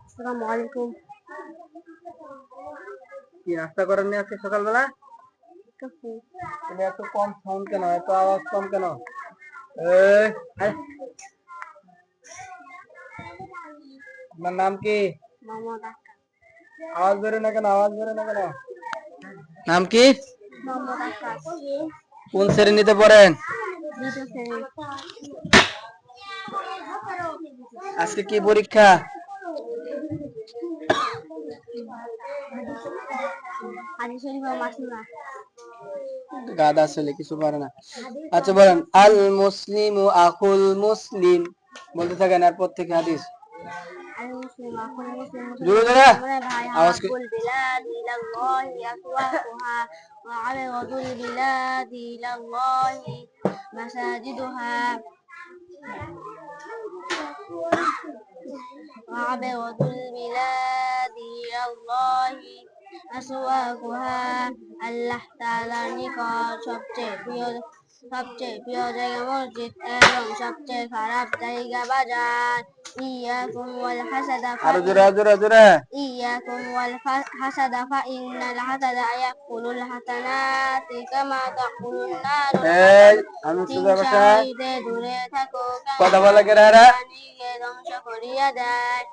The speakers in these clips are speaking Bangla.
আসসালামু আলাইকুম। কি নাস্তা করেননি আজকে সকালবেলা? তুমি এত কম সাউন্ড কেন, এত আওয়াজ কম কেন? আপনার নাম কি? মোহাম্মদ আকাশ। আওয়াজ বেরো না কেন, আওয়াজ বেরো না কেন? নাম কি? মোহাম্মদ আকাশ। কোন শ্রেণীতে পড়েন? দ্বিতীয় শ্রেণী। আজকে কি পরীক্ষা? হাদিস শরীফ ও মাসনুরা। গাদা ছেলে কিছু পারে না। আচ্ছা বলেন, আল মুসলিমু আখুল মুসলিম বলতে থাকেন, এরপর থেকে হাদিস। আল মুসলিম আখুল মুসলিম, জোরে জোরে মুসলমানের ভাই আওয়াজ হাকুল বিলাদি ইলাল্লাহি আসওয়াকুহা ওয়া আবগাদুল বিলাদি ইলাল্লাহি মাসাজিদুহা ওয়া আবগাদুল বিলাদি ইলাল্লাহি আসওয়াকুহা। আল্লাহ তাআলার নিকট সবচেয়ে প্রিয় জায়গা মসজিদ এবং সবচেয়ে খারাপ জায়গা বাজার। ইয়াকুম ওয়াল হাসাদা আরো জোরে জোরে জোরে। ইয়াকুম ওয়াল হাসাদা ফা ইন্নাল হাসাদা ইয়াকুলুল হাসানাতি কামা তাকুলুন নারুল এই হাতাব। আমি সুজা হিংসা ভাষা হইতে দূরে থাকো, কথা বলা কেরারা। প্রাণীকে ধ্বংস করিয়া দেয়,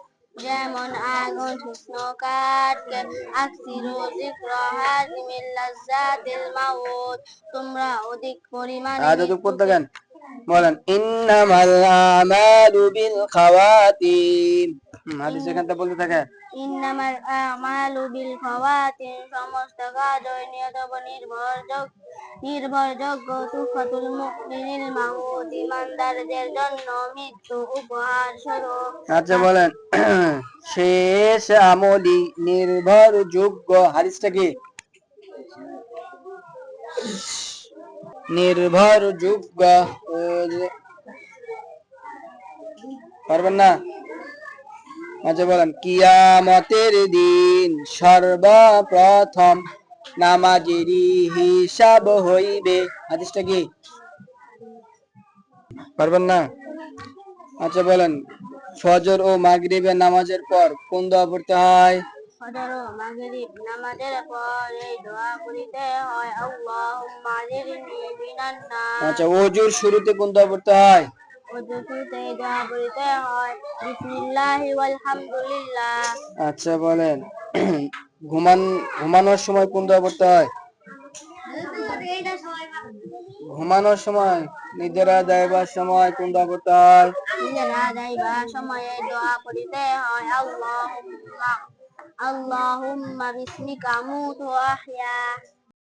যেমন আগুন শুকনো কাঠকে। আকসিরু যিকরা হাজিমিল লাজ্জাতিল মাউত, তোমরা অধিক পরিমাণে দেখেন বলেন, ইন্নামাল আমালু বিল খাওয়াতিম। হাদিস এখান থেকে বলতে থাকে, ইন্নামাল আমালু বিল খাওয়াতিম, সমস্ত কাজই নিয়ত ও নির্ভরযোগ্য। তুফাতুল মুমিনিল মাউত, ঈমানদারদের জন্য মৃত্যু উপহার স্বরূপ। আচ্ছা বলেন, শেষ আমলি নির্ভরযোগ্য। হাদিসটা কি? নির্ভরযোগ্য পারবেন না? আচ্ছা বলেন, কিয়ামতের দিন সর্বপ্রথম নামাজেরই হিসাব হইবে। হাদিসটা কি? পারবেন না? আচ্ছা বলেন, ফজর ও মাগরিবের নামাজের পর কোন দোয়া পড়তে হয়? ফজর ও মাগরিব নামাজের পর এই দোয়া পড়িতে হয়, আল্লাহুম্মা আজিরনি মিনান নার। আচ্ছা, ওযুর শুরুতে কোন দোয়া পড়তে হয়? ওযুর শুরুতে এই দোয়া পড়িতে হয়, বিসমিল্লাহি ওয়াল হামদুলিল্লাহ। আচ্ছা বলেন, ঘুমানোর সময় কোন দোয়া পড়তে হয়? ঘুমানোর সময়, নিদ্রা যাইবার সময় কোন দোয়া পড়তে হয়? নিদ্রা যাইবার সময় এই দোয়া পড়িতে হয়, আল্লাহুম্মা বিসমিকা আমুতু ওয়া আহইয়া।